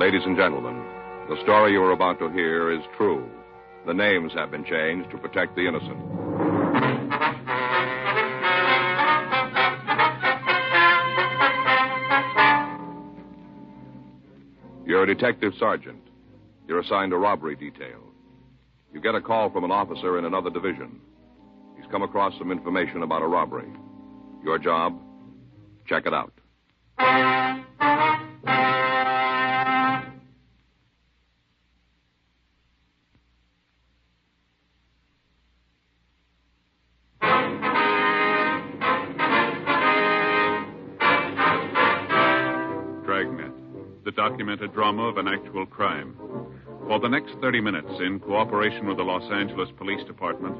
Ladies and gentlemen, the story you are about to hear is true. The names have been changed to protect the innocent. You're a detective sergeant. You're assigned a robbery detail. You get a call from an officer in another division. He's come across some information about a robbery. Your job? Check it out. Dragnet, the documented drama of an actual crime. For the next 30 minutes, in cooperation with the Los Angeles Police Department,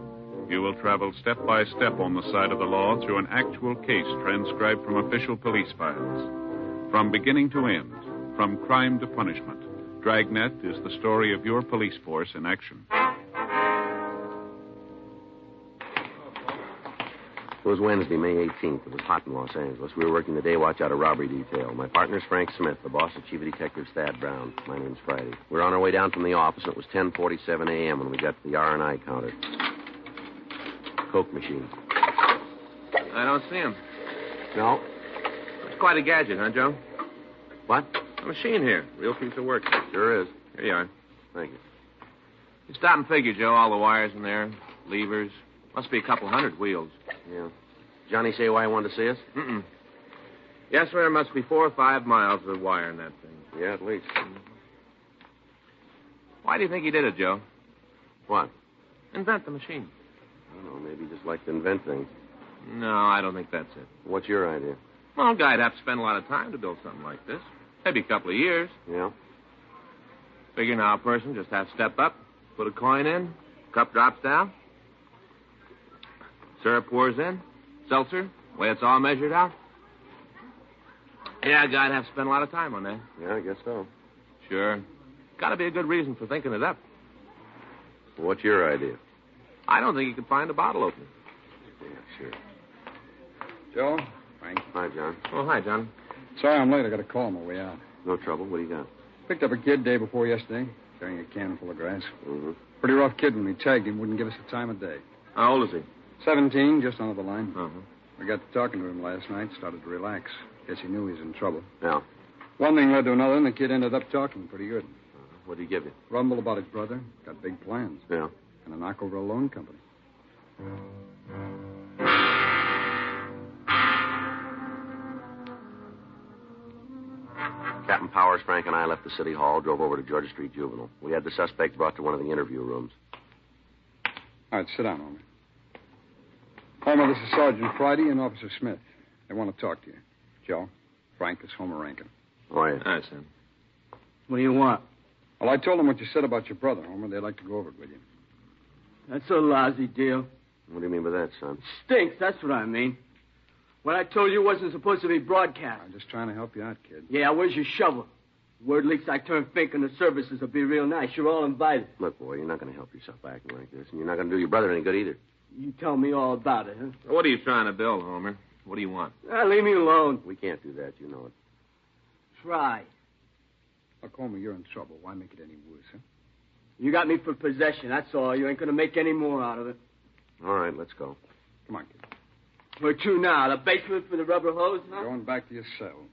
you will travel step by step on the side of the law through an actual case transcribed from official police files. From beginning to end, from crime to punishment, Dragnet is the story of your police force in action. It was Wednesday, May 18th. It was hot in Los Angeles. We were working the day watch out of robbery detail. My partner's Frank Smith. The boss is Chief of Detectives Thad Brown. My name's Friday. We were on our way down from the office, and it was 10:47 a.m. when we got to the R&I counter. Coke machine. I don't see him. No? It's quite a gadget, huh, Joe? What? A machine here. Real piece of work. Sure is. Here you are. Thank you. You stop and figure, Joe. All the wires in there, levers. Must be a couple hundred wheels. Yeah. Johnny say why he wanted to see us? Mm-mm. Yes, sir. There must be 4 or 5 miles of wire in that thing. Yeah, at least. Why do you think he did it, Joe? What? Invent the machine. I don't know. Maybe he just liked to invent things. No, I don't think that's it. What's your idea? Well, a guy'd have to spend a lot of time to build something like this. Maybe a couple of years. Yeah? Figure now a person just has to step up, put a coin in, cup drops down, syrup pours in, seltzer, way it's all measured out. Yeah, a guy'd have to spend a lot of time on that. Yeah, I guess so. Sure. Got to be a good reason for thinking it up. Well, what's your idea? I don't think you could find a bottle opener. Yeah, sure. Joe? Frank? Hi, John. Oh, hi, John. Sorry I'm late. I got a call on my way out. No trouble. What do you got? Picked up a kid day before yesterday, carrying a can full of grass. Mm-hmm. Pretty rough kid when we tagged him. Wouldn't give us the time of day. How old is he? 17, just under the line. Uh-huh. I got to talking to him last night, started to relax. Guess he knew he was in trouble. Yeah. One thing led to another, and the kid ended up talking pretty good. What did he give you? Rumbled about his brother, got big plans. Yeah. And a knock over a loan company. Captain Powers, Frank, and I left the city hall, drove over to Georgia Street Juvenile. We had the suspect brought to one of the interview rooms. All right, sit down, Homer. Homer, this is Sergeant Friday and Officer Smith. They want to talk to you. Joe, Frank, it's Homer Rankin. Oh, yeah. Hi, Sam. What do you want? Well, I told them what you said about your brother, Homer. They'd like to go over it with you. That's a lousy deal. What do you mean by that, son? Stinks, that's what I mean. What I told you wasn't supposed to be broadcast. I'm just trying to help you out, kid. Yeah, where's your shovel? Word leaks I turn fink and the services will be real nice. You're all invited. Look, boy, you're not going to help yourself acting like this, and you're not going to do your brother any good either. You tell me all about it, huh? What are you trying to build, Homer? What do you want? Leave me alone. We can't do that, you know it. Try. Look, Homer, you're in trouble. Why make it any worse, huh? You got me for possession, that's all. You ain't going to make any more out of it. All right, let's go. Come on, kid. Where to now? The basement for the rubber hose, huh? Going back to your cell.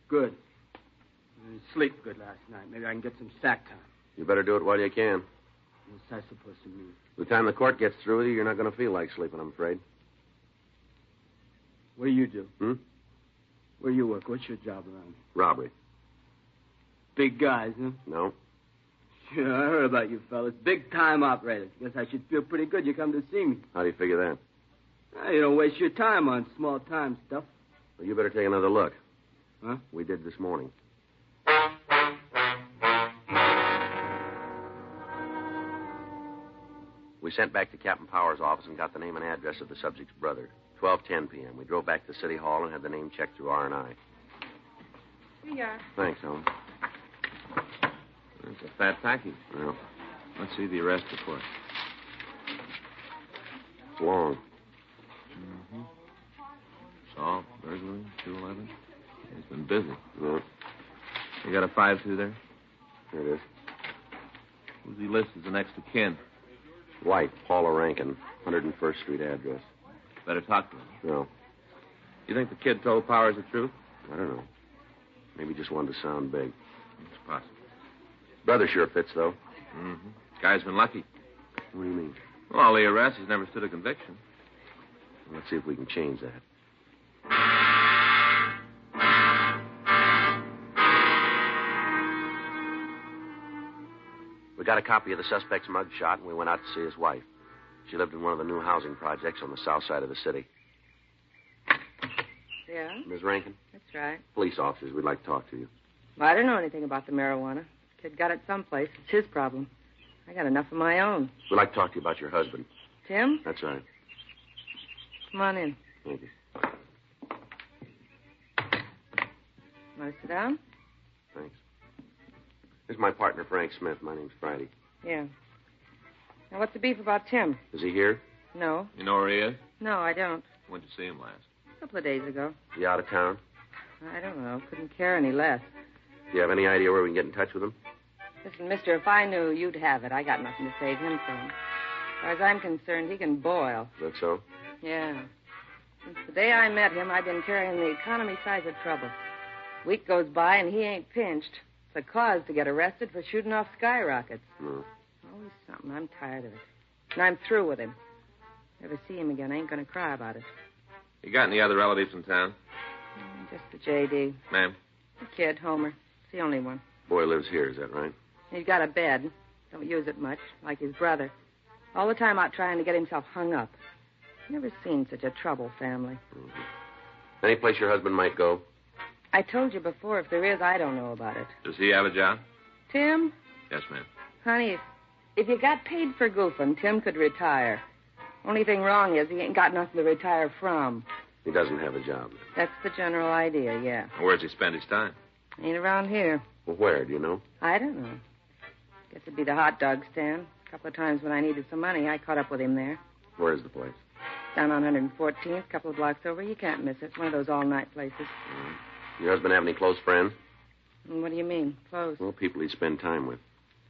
Good. I didn't sleep good last night. Maybe I can get some sack time. You better do it while you can. What's that supposed to mean? By the time the court gets through with you, you're not going to feel like sleeping, I'm afraid. What do you do? Hmm? Where you work? What's your job around here? Robbery. Big guys, huh? No. Sure, I heard about you fellas. Big-time operators. Guess I should feel pretty good you come to see me. How do you figure that? Well, you don't waste your time on small-time stuff. Well, you better take another look. Huh? We did this morning. We sent back to Captain Powers' office and got the name and address of the subject's brother. 12:10 p.m. We drove back to City Hall and had the name checked through R&I. Here you are. Thanks, Helen. It's a fat package. Well, Let's see the arrest report. it's long. Mm-hmm. Assault, burglary, 211. He's been busy. Yeah. You got a 5-2 there? Here it is. Who's he listed as the next of kin? White, Paula Rankin, 101st Street address. Better talk to him. No, You think the kid told Powers the truth? I don't know. Maybe just wanted to sound big. It's possible. Brother sure fits, though. Mm-hmm. Guy's been lucky. What do you mean? Well, all the arrests, he's never stood a conviction. Let's see if we can change that. We got a copy of the suspect's mug shot, and we went out to see his wife. She lived in one of the new housing projects on the south side of the city. Yeah, Ms. Rankin? that's right. Police officers, we'd like to talk to you. Well, I don't know anything about the marijuana. Kid got it someplace. It's his problem. I got enough of my own. We'd like to talk to you about your husband. Tim, That's right. come on in. Thank you. Want to sit down? Thanks. This is my partner, Frank Smith. My name's Friday. Yeah. Now, what's the beef about Tim? Is he here? No. You know where he is? No, I don't. When'd you see him last? A couple of days ago. Is he out of town? I don't know. Couldn't care any less. Do you have any idea where we can get in touch with him? Listen, mister, if I knew, you'd have it. I got nothing to save him from. As far as I'm concerned, he can boil. Is that so? Yeah. Since the day I met him, I've been carrying the economy side of trouble. Week goes by and he ain't pinched. It's a cause to get arrested for shooting off skyrockets. Hmm. Always something. I'm tired of it. And I'm through with him. Never see him again. I ain't going to cry about it. You got any other relatives in town? Just the J.D. Ma'am? The kid, Homer. It's the only one. Boy lives here, is that right? He's got a bed. Don't use it much, like his brother. All the time out trying to get himself hung up. Never seen such a trouble family. Mm-hmm. Any place your husband might go? I told you before, if there is, I don't know about it. Does he have a job? Tim? Yes, ma'am. Honey, if you got paid for goofing, Tim could retire. Only thing wrong is he ain't got nothing to retire from. He doesn't have a job. That's the general idea, yeah. Where's he spend his time? Ain't around here. Well, where, do you know? I don't know. Guess it'd be the hot dog stand. A couple of times when I needed some money, I caught up with him there. Where's the place? Down on 114th, a couple of blocks over. You can't miss it. It's one of those all-night places. Mm-hmm. Your husband have any close friends? And what do you mean, close? Well, people he spend time with.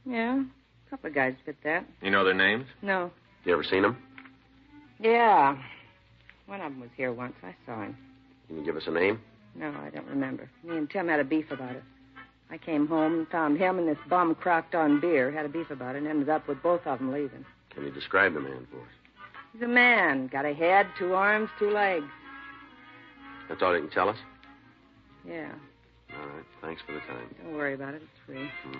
Yeah, a couple of guys fit that. You know their names? No. You ever seen them? Yeah. One of them was here once. I saw him. Can you give us a name? No, I don't remember. Me and Tim had a beef about it. I came home and found him and this bum crocked on beer. Had a beef about it and ended up with both of them leaving. Can you describe the man for us? He's a man. Got a head, 2 arms, 2 legs. That's all you can tell us? Yeah. All right. Thanks for the time. Don't worry about it. It's free. Mm-hmm.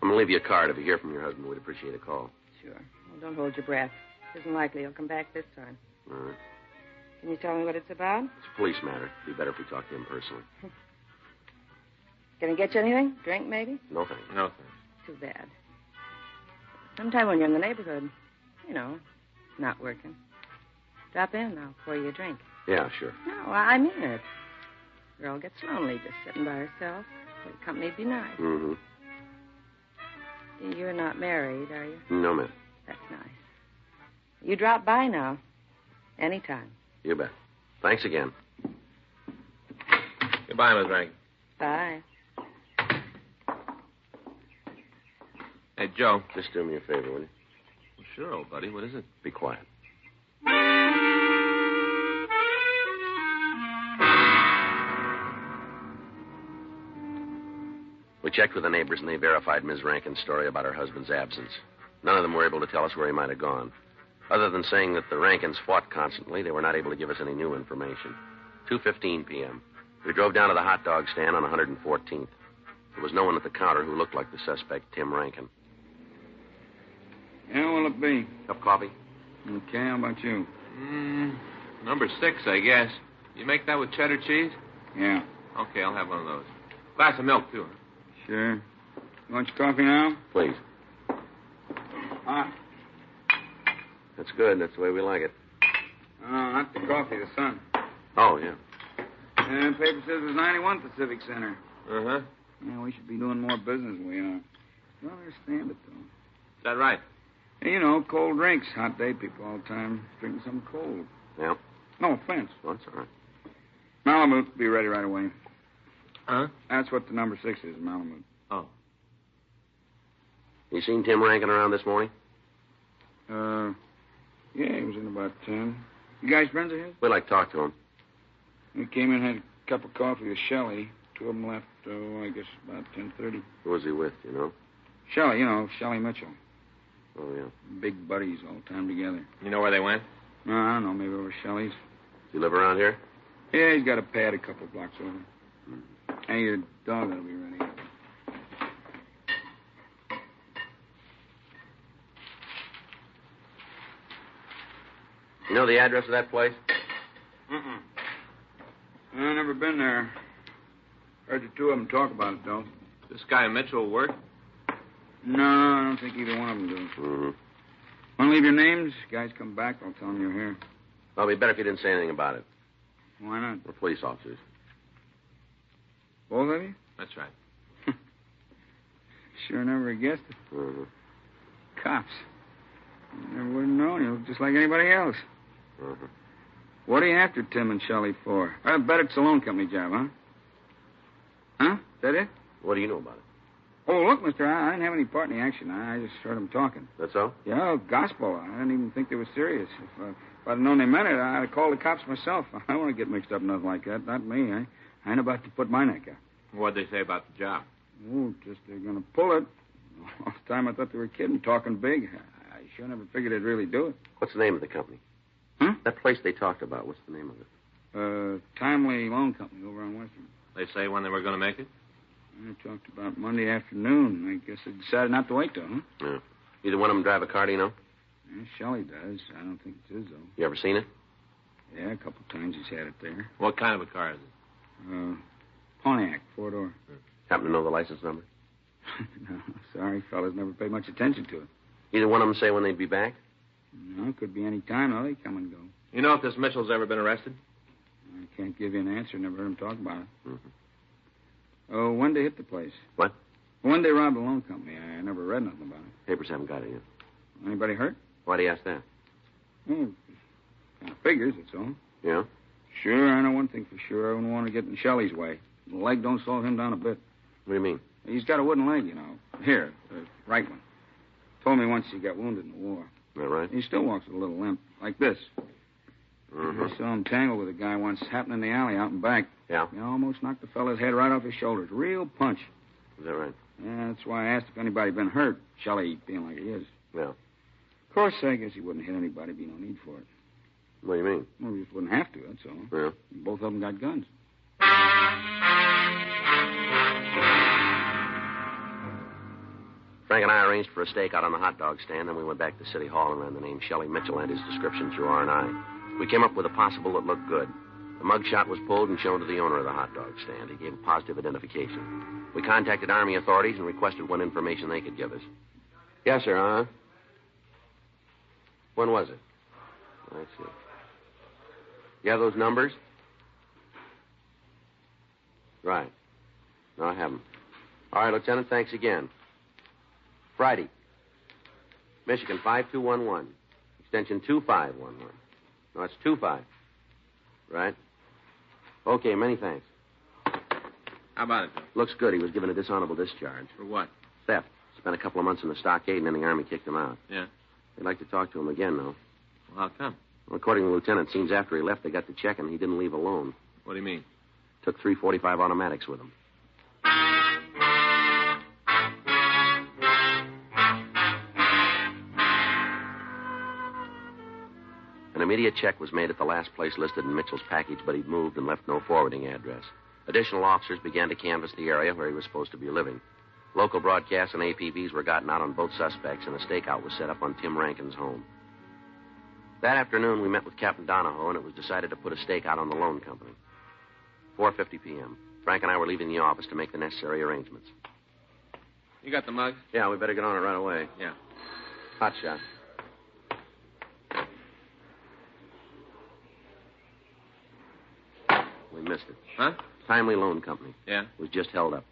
I'm going to leave you a card. If you hear from your husband, we'd appreciate a call. Sure. Well, don't hold your breath. It isn't likely he'll come back this time. All right. Can you tell me what it's about? It's a police matter. It'd be better if we talked to him personally. Can I get you anything? Drink, maybe? No, thanks. No, thanks. Too bad. Sometime when you're in the neighborhood, you know, not working, drop in. I'll pour you a drink. Yeah, sure. No, I mean it. Girl gets lonely just sitting by herself. The company'd be nice. Mm-hmm. You're not married, are you? No, ma'am. That's nice. You drop by now. Anytime. You bet. Thanks again. Goodbye, Miss Rankin. Bye. Hey, Joe. Just do me a favor, will you? Well, sure, old buddy. What is it? Be quiet. We checked with the neighbors, and they verified Ms. Rankin's story about her husband's absence. None of them were able to tell us where he might have gone. Other than saying that the Rankins fought constantly, they were not able to give us any new information. 2:15 p.m. We drove down to the hot dog stand on 114th. There was no one at the counter who looked like the suspect, Tim Rankin. Yeah, what'll it be? Cup of coffee? Okay, how about you? Number 6, I guess. You make that with cheddar cheese? Yeah. Okay, I'll have one of those. Glass of milk, too. Sure. You want your coffee now? Please. Hot. That's good. That's the way we like it. Oh, not the coffee, the sun. Oh, yeah. And paper says there's 91 Pacific Center. Uh-huh. Yeah, we should be doing more business than we are. Don't understand it, though. Is that right? Hey, you know, cold drinks. Hot day people all the time drinking something cold. Yeah? No offense. Well, that's all right. Malibu, be ready right away. Huh? That's what the number 6 is, Malamute. Oh. You seen Tim Rankin around this morning? Yeah, he was in about 10. You guys friends of his? We'd like to talk to him. We came in, had a cup of coffee with Shelley. 2 of them left, I guess, about 10:30. Who was he with, you know? Shelley, Shelley Mitchell. Oh, yeah. Big buddies all the time together. You know where they went? No, I don't know, maybe over Shelley's. Does he live around here? Yeah, he's got a pad a couple blocks over. Hey, your dog ought to be ready. You know the address of that place? Mm-mm. I've never been there. Heard the 2 of them talk about it, though. This guy Mitchell work? No, I don't think either one of them do. Mm-hmm. Want to leave your names? Guys come back, I'll tell them you're here. Well, it'd be better if you didn't say anything about it. Why not? We're police officers. Both of you? That's right. Sure never guessed it. Mm-hmm. Cops. Never would have known. You look just like anybody else. Mm-hmm. What are you after Tim and Shelley for? I bet it's a loan company job, huh? Huh? Is that it? What do you know about it? Oh, look, mister, I didn't have any part in the action. I just heard them talking. That's all? Yeah, gospel. I didn't even think they were serious. If I'd known they meant it, I'd have called the cops myself. I don't want to get mixed up in nothing like that. Not me. I ain't about to put my neck out. What'd they say about the job? Oh, just they're going to pull it. All the time I thought they were kidding, talking big. I sure never figured they'd really do it. What's the name of the company? Huh? That place they talked about, what's the name of it? Timely Loan Company over on Western. They say when they were going to make it? I talked about Monday afternoon. I guess they decided not to wait, though, huh? Yeah. Either one of them drive a car, do you know? Yeah, Shelley does. I don't think it's his, though. You ever seen it? Yeah, a couple times he's had it there. What kind of a car is it? Pontiac, 4-door. Happen to know the license number? No, sorry, fellas never paid much attention to it. Either one of them say when they'd be back? No, it could be any time, though. They come and go. You know if this Mitchell's ever been arrested? I can't give you an answer. Never heard him talk about it. Mm-hmm. Oh, when they hit the place? What? When they robbed the loan company. I never read nothing about it. Papers haven't got it yet. Anybody hurt? Why do you ask that? Oh, kind of figures, that's all. Yeah? Sure, I know one thing for sure. I wouldn't want to get in Shelley's way. The leg don't slow him down a bit. What do you mean? He's got a wooden leg, you know. Here, the right one. Told me once he got wounded in the war. Is that right? He still walks with a little limp, like this. Mm-hmm. I saw him tangle with a guy once, happened in the alley out in back. Yeah? He almost knocked the fella's head right off his shoulders. Real punch. Is that right? Yeah, that's why I asked if anybody been hurt. Shelley being like he is. Yeah. Of course, I guess he wouldn't hit anybody. Be no need for it. What do you mean? Well, he just wouldn't have to, that's all. Yeah. Both of them got guns. Frank and I arranged for a stakeout on the hot dog stand, then we went back to City Hall and ran the name Shelley Mitchell and his description through R&I. We came up with a possible that looked good. The mug shot was pulled and shown to the owner of the hot dog stand. He gave a positive identification. We contacted Army authorities and requested what information they could give us. Yes, sir, huh? When was it? I see. You have those numbers? Right. No, I haven't. All right, Lieutenant, thanks again. Friday. Michigan, 5211. Extension 2511. No, it's 25. Right? Okay, many thanks. How about it, Joe? Looks good. He was given a dishonorable discharge. For what? Theft. Spent a couple of months in the stockade, and then the Army kicked him out. Yeah. They'd like to talk to him again, though. Well, how come? Well, according to the lieutenant, it seems after he left, they got to check, and he didn't leave alone. What do you mean? Took 345 automatics with him. An immediate check was made at the last place listed in Mitchell's package, but he'd moved and left no forwarding address. Additional officers began to canvass the area where he was supposed to be living. Local broadcasts and APBs were gotten out on both suspects, and a stakeout was set up on Tim Rankin's home. That afternoon, we met with Captain Donahoe, and it was decided to put a stakeout on the loan company. 4:50 p.m. Frank and I were leaving the office to make the necessary arrangements. You got the mug? Yeah, we better get on it right away. Yeah. Hot shot. We missed it. Huh? Timely Loan Company. Yeah. It was just held up.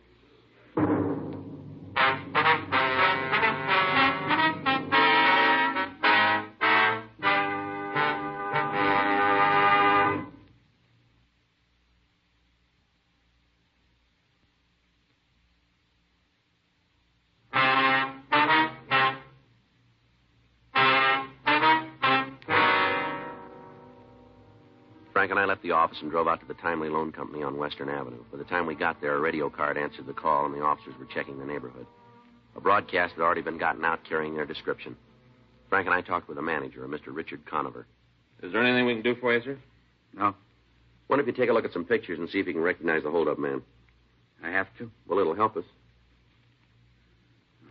Frank and I left the office and drove out to the Timely Loan Company on Western Avenue. By the time we got there, a radio card answered the call, and the officers were checking the neighborhood. A broadcast had already been gotten out carrying their description. Frank and I talked with the manager, a Mr. Richard Conover. Is there anything we can do for you, sir? No. Why don't you take a look at some pictures and see if you can recognize the holdup man? I have to? Well, it'll help us.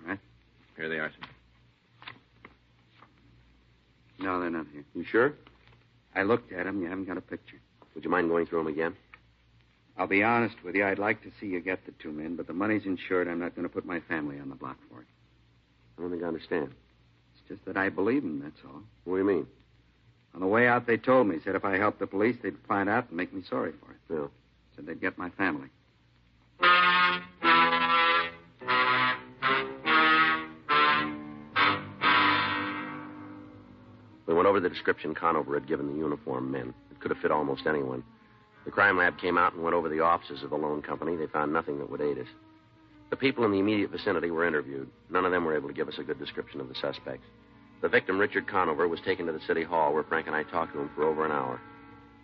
All right. Here they are, sir. No, they're not here. You sure? I looked at them. You haven't got a picture. Would you mind going through them again? I'll be honest with you. I'd like to see you get the two men, but the money's insured. I'm not going to put my family on the block for it. I don't think I understand. It's just that I believe them, that's all. What do you mean? On the way out, they told me. Said if I helped the police, they'd find out and make me sorry for it. Yeah. Said they'd get my family. We went over the description Conover had given the uniformed men. It could have fit almost anyone. The crime lab came out and went over the offices of the loan company. They found nothing that would aid us. The people in the immediate vicinity were interviewed. None of them were able to give us a good description of the suspects. The victim, Richard Conover, was taken to the city hall where Frank and I talked to him for over an hour.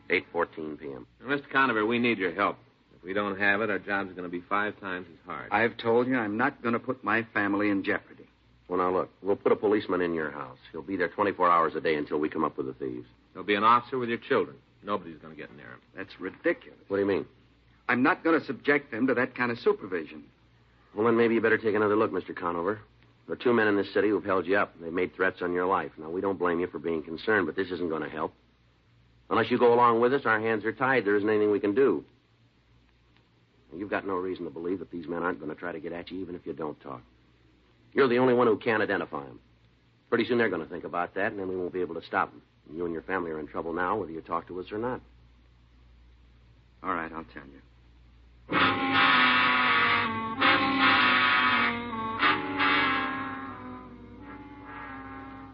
8:14 p.m. Mr. Conover, we need your help. If we don't have it, our job's going to be 5 times as hard. I've told you I'm not going to put my family in jeopardy. Well, now, look, we'll put a policeman in your house. He'll be there 24 hours a day until we come up with the thieves. There'll be an officer with your children. Nobody's going to get near him. That's ridiculous. What do you mean? I'm not going to subject them to that kind of supervision. Well, then maybe you better take another look, Mr. Conover. There are 2 men in this city who've held you up. They've made threats on your life. Now, we don't blame you for being concerned, but this isn't going to help. Unless you go along with us, our hands are tied. There isn't anything we can do. Now, you've got no reason to believe that these men aren't going to try to get at you, even if you don't talk. You're the only one who can identify them. Pretty soon they're going to think about that, and then we won't be able to stop them. You and your family are in trouble now, whether you talk to us or not. All right, I'll tell you.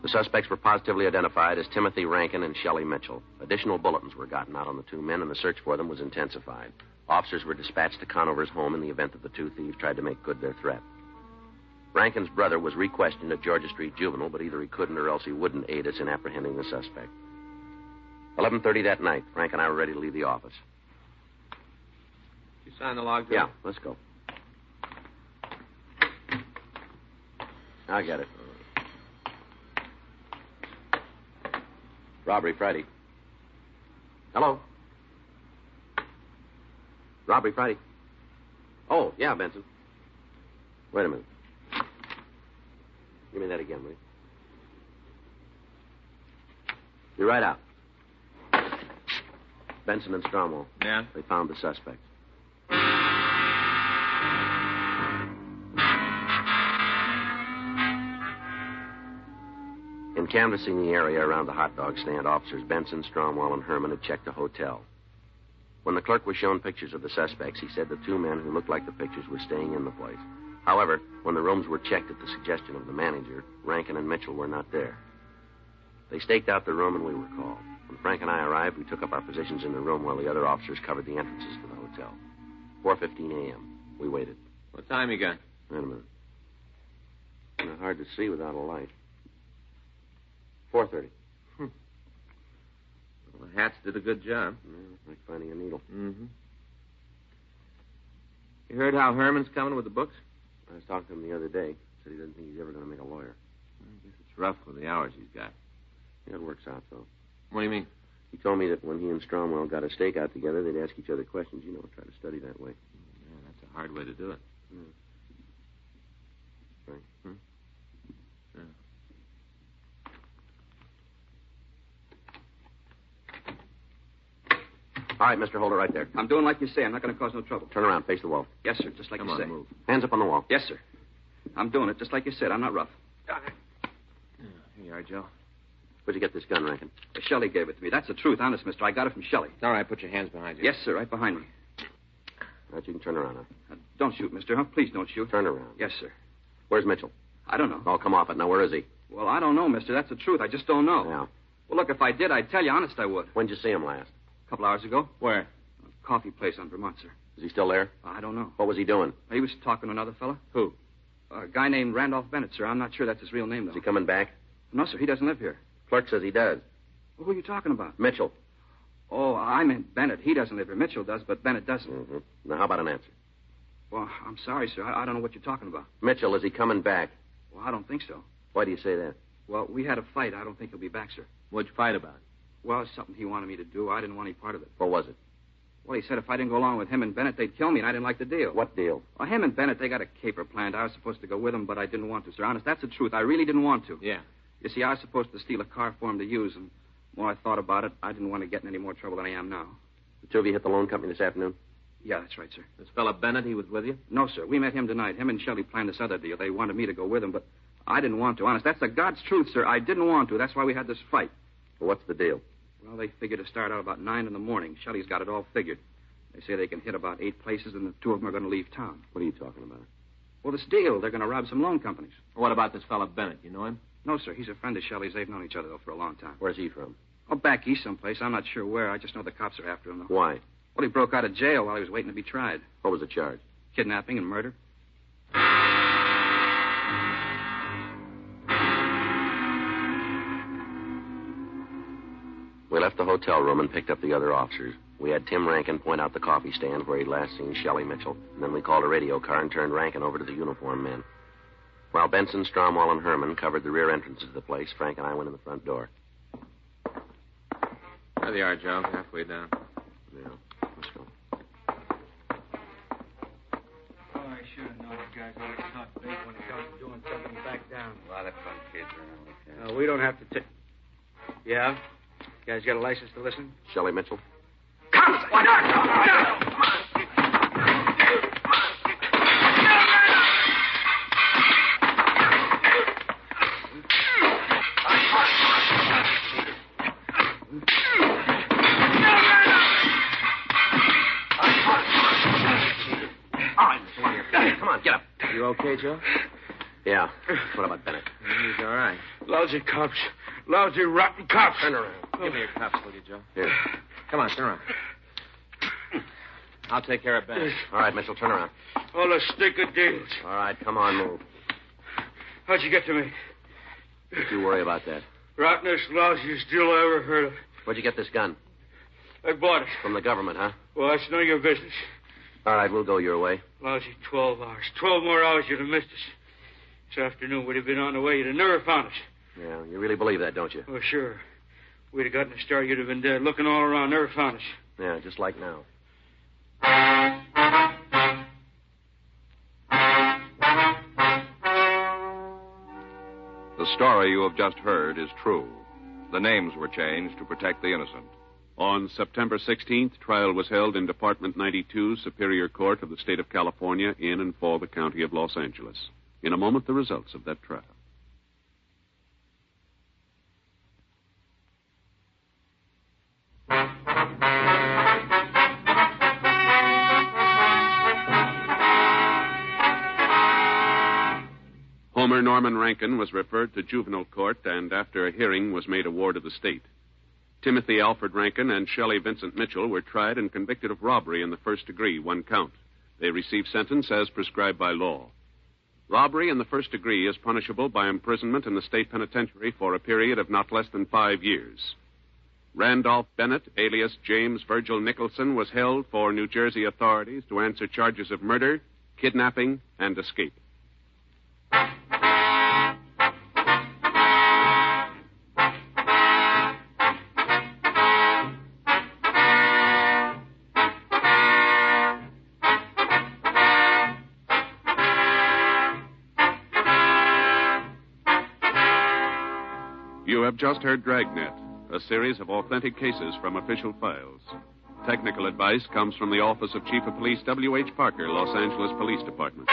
The suspects were positively identified as Timothy Rankin and Shelley Mitchell. Additional bulletins were gotten out on the 2 men, and the search for them was intensified. Officers were dispatched to Conover's home in the event that the 2 thieves tried to make good their threat. Rankin's brother was re-questioned at Georgia Street Juvenile, but either he couldn't or else he wouldn't aid us in apprehending the suspect. 11:30 that night, Frank and I were ready to leave the office. You sign the log, Joe? Yeah, let's go. I get it. Robbery Friday. Hello? Robbery Friday. Oh, yeah, Benson. Wait a minute. Give me that again, will you? Be right out. Benson and Stromwell. Yeah? They found the suspects. In canvassing the area around the hot dog stand, officers Benson, Stromwell, and Herman had checked a hotel. When the clerk was shown pictures of the suspects, he said the 2 men who looked like the pictures were staying in the place. However, when the rooms were checked at the suggestion of the manager, Rankin and Mitchell were not there. They staked out the room, and we were called. When Frank and I arrived, we took up our positions in the room while the other officers covered the entrances to the hotel. 4:15 a.m. We waited. What time you got? Wait a minute. Kind of hard to see without a light. 4:30. Well, the hats did a good job. Yeah, like finding a needle. Mm-hmm. You heard how Herman's coming with the books? I was talking to him the other day. Said he doesn't think he's ever going to make a lawyer. I guess it's rough with the hours he's got. Yeah, it works out, though. What do you mean? He told me that when he and Stromwell got a stakeout together, they'd ask each other questions. You know, try to study that way. Yeah, that's a hard way to do it. Right. Yeah. All right, Mr. Holder, right there. I'm doing like you say. I'm not going to cause no trouble. Turn around, face the wall. Yes, sir, just like Come you on, say. move. Hands up on the wall. Yes, sir. I'm doing it just like you said. I'm not rough. Here you are, Joe. Where'd you get this gun, Rankin? Shelley gave it to me. That's the truth, honest, mister. I got it from Shelley. All right, put your hands behind you. Yes, sir, right behind me. All right, you can turn around now. Don't shoot, mister. Huh? Please don't shoot. Turn around. Yes, sir. Where's Mitchell? I don't know. Oh, come off it. Now, where is he? Well, I don't know, mister. That's the truth. I just don't know. Yeah. Well, look, if I did, I'd tell you. Honest, I would. When'd you see him last? A couple hours ago. Where? A coffee place on Vermont, sir. Is he still there? I don't know. What was he doing? He was talking to another fella. Who? A guy named Randolph Bennett, sir. I'm not sure that's his real name, though. Is he coming back? No, sir. He doesn't live here. Clerk says he does. Well, who are you talking about? Mitchell. Oh, I meant Bennett. He doesn't live here. Mitchell does, but Bennett doesn't. Mm-hmm. Now, how about an answer? Well, I'm sorry, sir. I don't know what you're talking about. Mitchell, is he coming back? Well, I don't think so. Why do you say that? Well, we had a fight. I don't think he'll be back, sir. What'd you fight about? Well, it's something he wanted me to do. I didn't want any part of it. What was it? Well, he said if I didn't go along with him and Bennett, they'd kill me, and I didn't like the deal. What deal? Well, him and Bennett, they got a caper planned. I was supposed to go with them, but I didn't want to, sir. Honest, that's the truth. I really didn't want to. Yeah. You see, I was supposed to steal a car for him to use, and the more I thought about it, I didn't want to get in any more trouble than I am now. The two of you hit the loan company this afternoon? Yeah, that's right, sir. This fella Bennett, he was with you? No, sir. We met him tonight. Him and Shelley planned this other deal. They wanted me to go with them, but I didn't want to. Honest, that's the God's truth, sir. I didn't want to. That's why we had this fight. Well, what's the deal? Well, they figured to start out about 9 in the morning. Shelley's got it all figured. They say they can hit about 8 places, and the two of them are going to leave town. What are you talking about? Well, this deal, they're going to rob some loan companies. What about this fella Bennett? You know him? No, sir. He's a friend of Shelley's. They've known each other, though, for a long time. Where's he from? Oh, back east someplace. I'm not sure where. I just know the cops are after him, though. Why? Well, he broke out of jail while he was waiting to be tried. What was the charge? Kidnapping and murder. We left the hotel room and picked up the other officers. We had Tim Rankin point out the coffee stand where he'd last seen Shelley Mitchell. And then we called a radio car and turned Rankin over to the uniformed men. While Benson, Stromwall, and Herman covered the rear entrances of the place, Frank and I went in the front door. There they are, Joe. Halfway down. Yeah, let's go. Oh, I should have known you guys always talk big when it comes to doing something back down. A lot of fun kids around like that. We don't have to take... Yeah? You guys got a license to listen? Shelley Mitchell? Come on, get up. You okay, Joe? Yeah. What about Bennett? He's all right. Lousy cops. Lousy, rotten cops. Turn around. Give me your cuffs, will you, Joe? Here. Come on, turn around. I'll take care of Bennett. All right, Mitchell, turn around. All a stick of deals. All right, come on, move. How'd you get to me? Don't you worry about that. Rottenest, lousiest deal I ever heard of. Where'd you get this gun? I bought it. From the government, huh? Well, that's none of your business. All right, we'll go your way. Lousy 12 hours. 12 more hours you'd have missed us. This afternoon we'd have been on the way. You'd have never found us. Yeah, you really believe that, don't you? Oh, sure. We'd have gotten a start. You'd have been dead. Looking all around. Never found us. Yeah, just like now. The story you have just heard is true. The names were changed to protect the innocent. On September 16th, trial was held in Department 92, Superior Court of the State of California, in and for the County of Los Angeles. In a moment, the results of that trial. Homer Norman Rankin was referred to juvenile court and, after a hearing, was made a ward of the state. Timothy Alfred Rankin and Shelley Vincent Mitchell were tried and convicted of robbery in the first degree, 1 count. They received sentence as prescribed by law. Robbery in the first degree is punishable by imprisonment in the state penitentiary for a period of not less than 5 years. Randolph Bennett, alias James Virgil Nicholson, was held for New Jersey authorities to answer charges of murder, kidnapping, and escape. You have just heard Dragnet, a series of authentic cases from official files. Technical advice comes from the Office of Chief of Police W.H. Parker, Los Angeles Police Department.